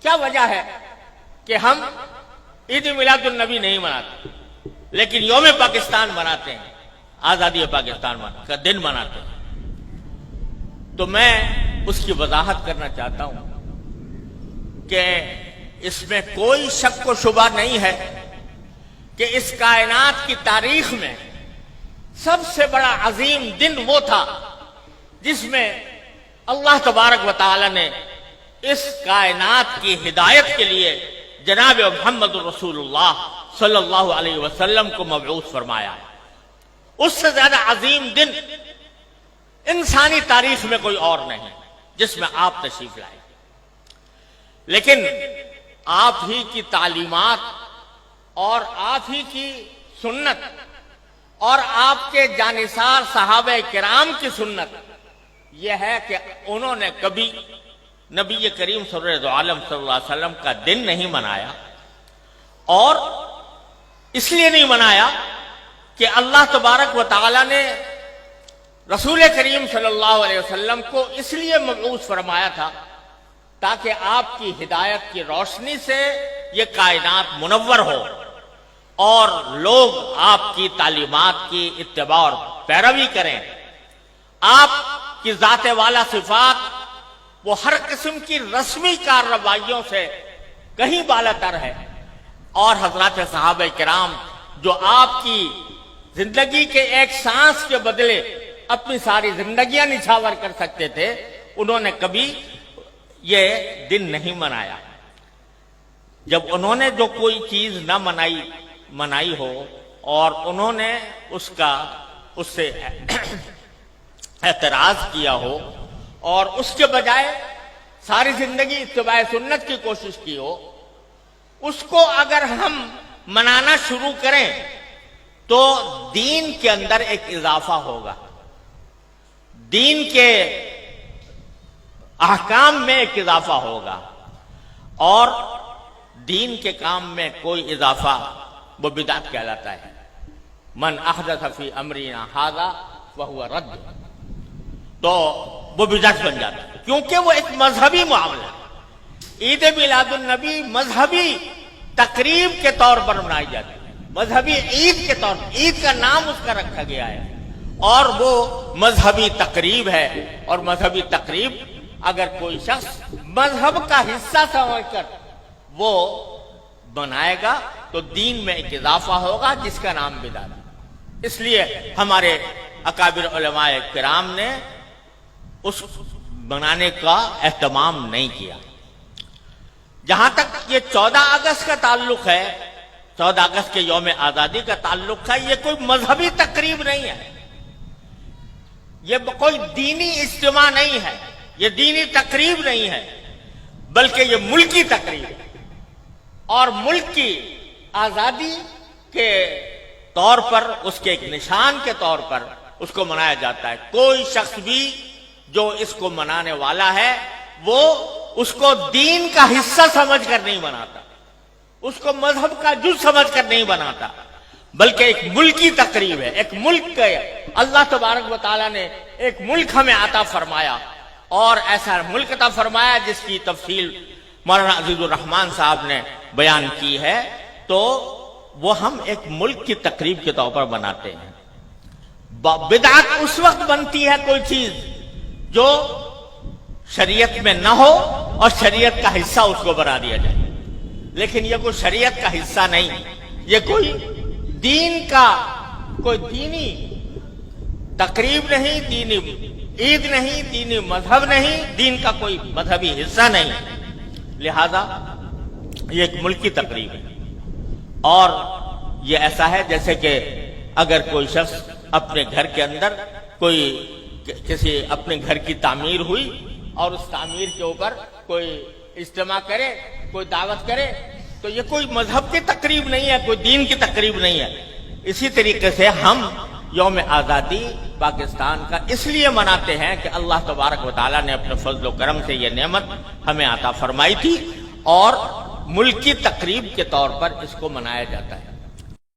کیا وجہ ہے کہ ہم عید میلاد النبی نہیں مناتے لیکن یوم پاکستان مناتے ہیں، آزادی پاکستان کا دن مناتے ہیں؟ تو میں اس کی وضاحت کرنا چاہتا ہوں کہ اس میں کوئی شک و شبہ نہیں ہے کہ اس کائنات کی تاریخ میں سب سے بڑا عظیم دن وہ تھا جس میں اللہ تبارک و تعالی نے اس کائنات کی ہدایت کے لیے جناب محمد رسول اللہ صلی اللہ علیہ وسلم کو مبعوث فرمایا ہے۔ اس سے زیادہ عظیم دن انسانی تاریخ میں کوئی اور نہیں جس میں آپ تشریف لائے، لیکن آپ ہی کی تعلیمات اور آپ ہی کی سنت اور آپ کے جانثار صحابہ کرام کی سنت یہ ہے کہ انہوں نے کبھی نبی کریم سرور عالم صلی اللہ علیہ وسلم کا دن نہیں منایا، اور اس لیے نہیں منایا کہ اللہ تبارک و تعالی نے رسول کریم صلی اللہ علیہ وسلم کو اس لیے مبعوث فرمایا تھا تاکہ آپ کی ہدایت کی روشنی سے یہ کائنات منور ہو اور لوگ آپ کی تعلیمات کی اتباع اور پیروی کریں، آپ کی ذات والا صفات وہ ہر قسم کی رسمی کارروائیوں سے کہیں بالا تر ہے، اور حضرات صحابہ کرام جو آپ کی زندگی کے ایک سانس کے بدلے اپنی ساری زندگیاں نچھاور کر سکتے تھے، انہوں نے کبھی یہ دن نہیں منایا۔ جب انہوں نے جو کوئی چیز نہ منائی ہو اور انہوں نے اس سے اعتراض کیا ہو اور اس کے بجائے ساری زندگی اتباع سنت کی کوشش کی ہو، اس کو اگر ہم منانا شروع کریں تو دین کے اندر ایک اضافہ ہوگا، دین کے احکام میں ایک اضافہ ہوگا، اور دین کے کام میں کوئی اضافہ وہ بدعت کہلاتا ہے۔ من احدث فی امرنا ھذا فہو رد، تو وہ بدعت بن جاتا ہے کیونکہ وہ ایک مذہبی معاملہ ہے۔ عید میلاد النبی مذہبی تقریب کے طور پر منائی جاتی ہے، مذہبی عید کے طور پر، عید کا نام اس کا رکھا گیا ہے، اور وہ مذہبی تقریب ہے، اور مذہبی تقریب اگر کوئی شخص مذہب کا حصہ سمجھ کر وہ بنائے گا تو دین میں ایک اضافہ ہوگا جس کا نام بدعت ہے۔ اس لیے ہمارے اکابر علماء کرام نے اس بنانے کا اہتمام نہیں کیا۔ جہاں تک یہ 14 اگست کا تعلق ہے، 14 اگست کے یوم آزادی کا تعلق ہے، یہ کوئی مذہبی تقریب نہیں ہے، یہ کوئی دینی اجتماع نہیں ہے، یہ دینی تقریب نہیں ہے، بلکہ یہ ملکی تقریب ہے، اور ملک کی آزادی کے طور پر، اس کے ایک نشان کے طور پر اس کو منایا جاتا ہے۔ کوئی شخص بھی جو اس کو منانے والا ہے وہ اس کو دین کا حصہ سمجھ کر نہیں مناتا، اس کو مذہب کا جز سمجھ کر نہیں بناتا، بلکہ ایک ملکی تقریب ہے، ایک ملک کا اللہ تبارک و تعالیٰ نے ایک ملک ہمیں عطا فرمایا، اور ایسا ملک عطا فرمایا جس کی تفصیل مولانا عزیز الرحمان صاحب نے بیان کی ہے، تو وہ ہم ایک ملک کی تقریب کے طور پر بناتے ہیں۔ بدعت اس وقت بنتی ہے کوئی چیز جو شریعت میں نہ ہو اور شریعت کا حصہ اس کو بنا دیا جائے، لیکن یہ کوئی شریعت کا حصہ نہیں، یہ کوئی دین کا کوئی دینی تقریب نہیں، دینی عید نہیں، دینی مذہب نہیں، دین کا کوئی مذہبی حصہ نہیں، لہذا یہ ایک ملکی تقریب ہے۔ اور یہ ایسا ہے جیسے کہ اگر کوئی شخص اپنے گھر کے اندر کسی اپنے گھر کی تعمیر ہوئی اور اس تعمیر کے اوپر کوئی اجتماع کرے، کوئی دعوت کرے، تو یہ کوئی مذہب کی تقریب نہیں ہے، کوئی دین کی تقریب نہیں ہے۔ اسی طریقے سے ہم یوم آزادی پاکستان کا اس لیے مناتے ہیں کہ اللہ تبارک و تعالیٰ نے اپنے فضل و کرم سے یہ نعمت ہمیں عطا فرمائی تھی، اور ملکی تقریب کے طور پر اس کو منایا جاتا ہے۔